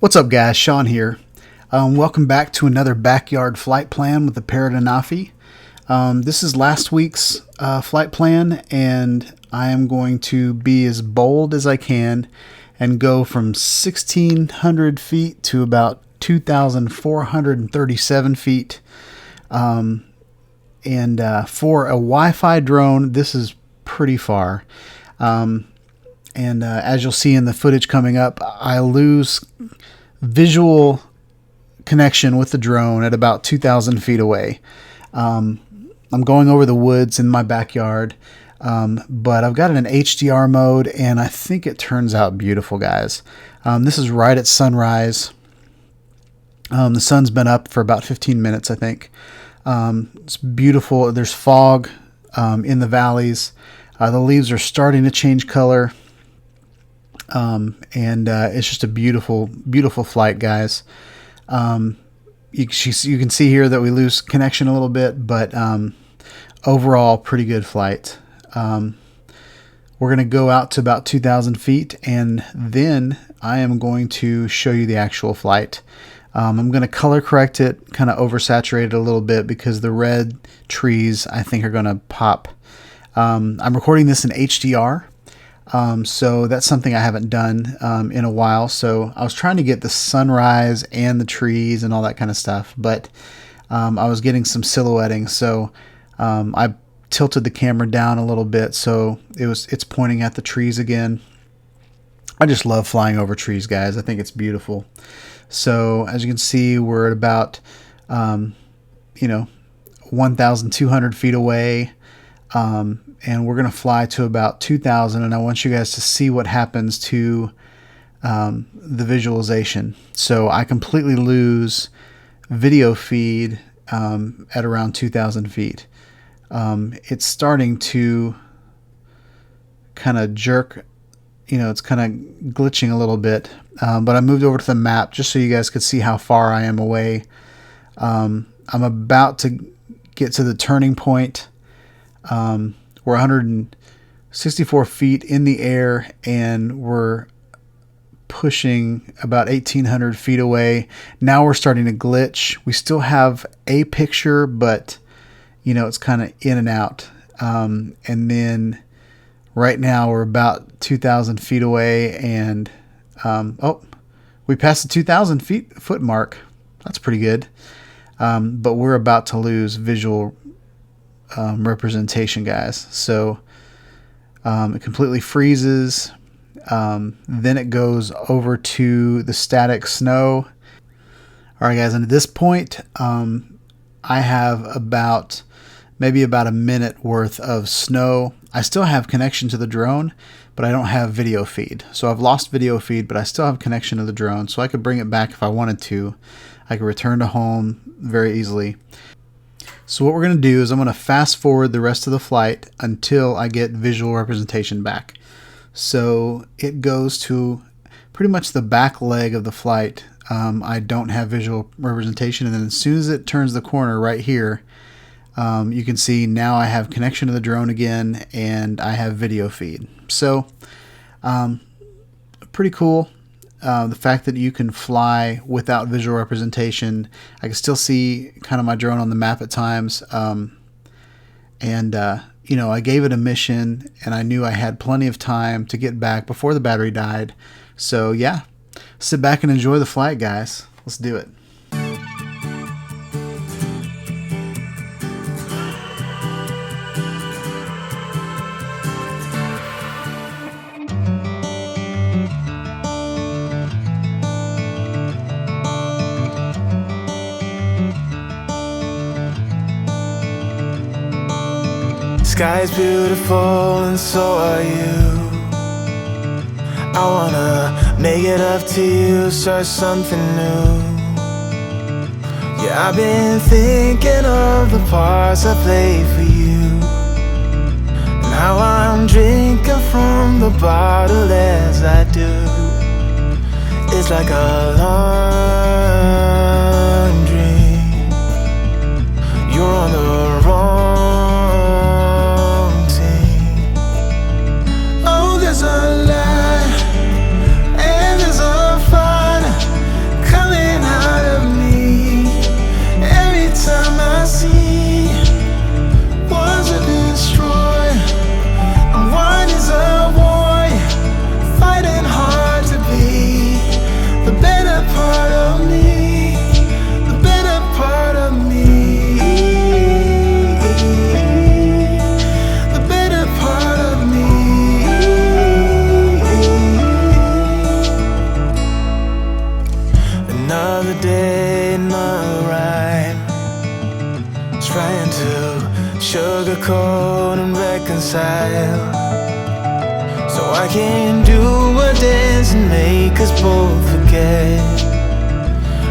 What's up guys, Shawn here. Welcome back to another backyard flight plan with the Parrot Anafi. This is last week's flight plan, and I am going to be as bold as I can and go from 1,600 feet to about 2,437 feet. For a Wi-Fi drone, this is pretty far. As you'll see in the footage coming up, I lose visual connection with the drone at about 2,000 feet away. I'm going over the woods in my backyard, but I've got it in HDR mode, and I think it turns out beautiful, guys. This is right at sunrise. The sun's been up for about 15 minutes, I think. It's beautiful. There's fog in the valleys. The leaves are starting to change color. It's just a beautiful, beautiful flight, guys. You can see here that we lose connection a little bit, but overall, pretty good flight. We're going to go out to about 2,000 feet, and then I am going to show you the actual flight. I'm going to color correct it, kind of oversaturate it a little bit because the red trees, I think, are going to pop. I'm recording this in HDR. So that's something I haven't done in a while. So I was trying to get the sunrise and the trees and all that kind of stuff, but I was getting some silhouetting. So I tilted the camera down a little bit, so it's pointing at the trees again. I just love flying over trees, guys. I think it's beautiful. So as you can see, we're at about 1,200 feet away. And we're going to fly to about 2,000, and I want you guys to see what happens to the visualization. So I completely lose video feed at around 2,000 feet. It's starting to kind of jerk, it's kind of glitching a little bit, but I moved over to the map just so you guys could see how far I am away. I'm about to get to the turning point. We're 164 feet in the air, and we're pushing about 1,800 feet away. Now we're starting to glitch. We still have a picture, but it's kind of in and out. And then right now we're about 2,000 feet away, and we passed the 2,000 foot mark. That's pretty good. But we're about to lose visual representation, guys. So it completely freezes. Then it goes over to the static snow. All right, guys, and at this point, I have maybe about a minute worth of snow. I still have connection to the drone, but I don't have video feed. So I've lost video feed, but I still have connection to the drone, so I could bring it back if I wanted to. I could return to home very easily. So what we're going to do is I'm going to fast forward the rest of the flight until I get visual representation back. So it goes to pretty much the back leg of the flight. I don't have visual representation, and then as soon as it turns the corner right here, you can see now I have connection to the drone again, and I have video feed. So pretty cool. The fact that you can fly without visual representation. I can still see kind of my drone on the map at times. I gave it a mission, and I knew I had plenty of time to get back before the battery died. So yeah, sit back and enjoy the flight, guys. Let's do it. Sky's beautiful and so are you. I wanna make it up to you, start something new. Yeah, I've been thinking of the parts I played for you. Now I'm drinking from the bottle as I do. It's like a long dream. You're on the wrong. There's a lie and there's a fun. day in the rhyme, trying to sugarcoat and reconcile, so I can do a dance and make us both forget,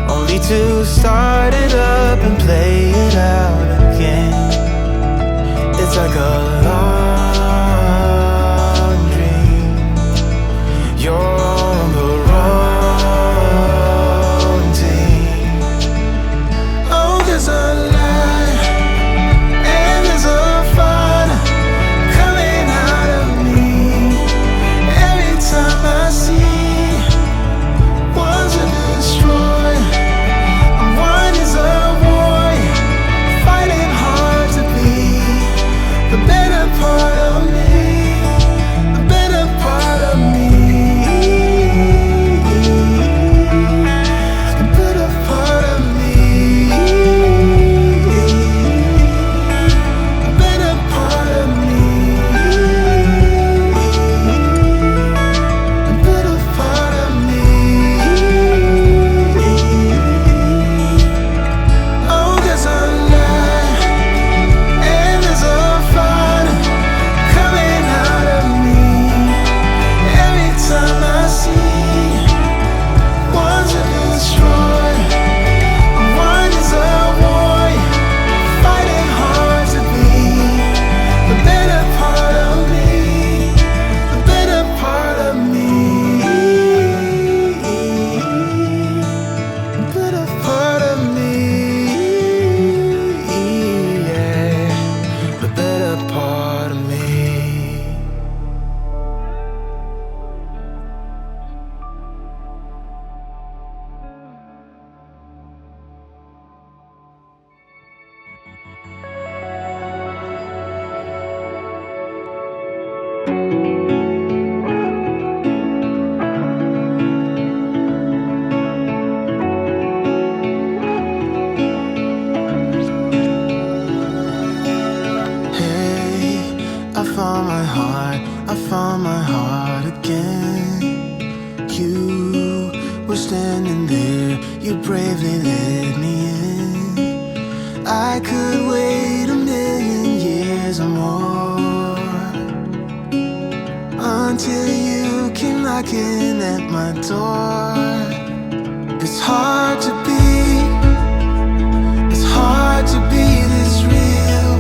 only to start it up and play it out again. It's like a long dream. You're on the wrong team. Oh, there's a light and there's a fire coming out of me every time I see one's a destroy, and one is a boy fighting hard to be the better part of me, the better part of me, the better part of me, the better part of me, the better part of me. Oh, there's a light and there's a fire coming out of me every time I see one's a destroy, and one is a boy fighting hard to be the better part of me, the better part of me, the better part of me, yeah, the better part of me. Hey, I found my heart, I found my heart again. You were standing there, you bravely let me in. I could wait a million years or more until you came knocking at my door. It's hard to be, it's hard to be this real.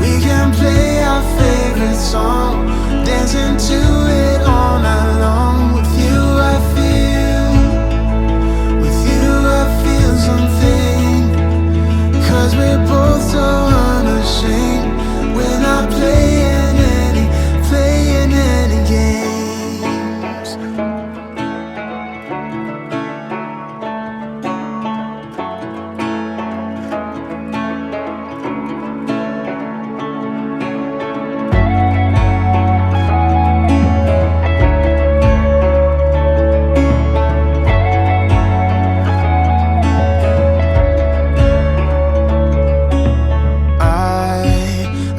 We can play our favorite song, dancing to it all night long. With you I feel, with you I feel something, 'cause we're both so unashamed. We're not playing any games.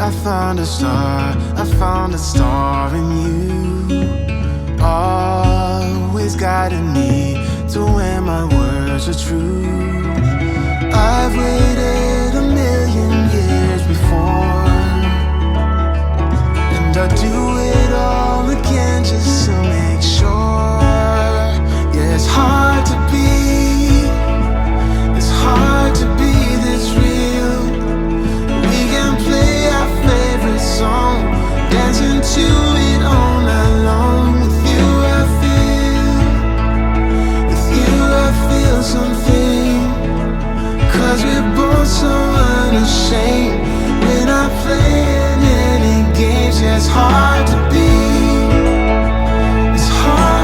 I found a star, I found a star in you, always guiding me to where my words are true. I've waited a million years before, and I'd do it all again just to make sure. Yeah, it's hard to be, it's hard to be this real. We can play our favorite song, dancing to it all night long. With you I feel something, 'cause we're both so unashamed. We're not playing any games. Yeah, it's hard to be, it's hard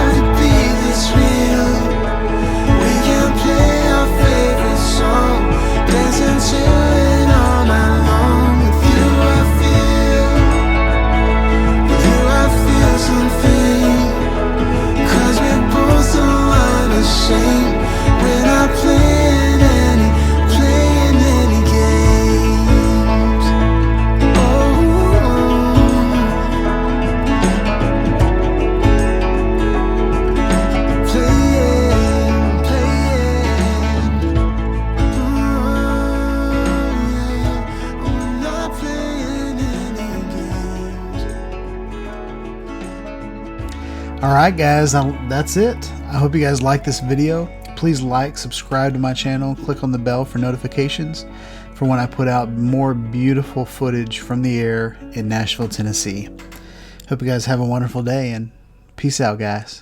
Alright guys, that's it. I hope you guys like this video. Please like, subscribe to my channel, click on the bell for notifications for when I put out more beautiful footage from the air in Nashville, Tennessee. Hope you guys have a wonderful day, and peace out guys.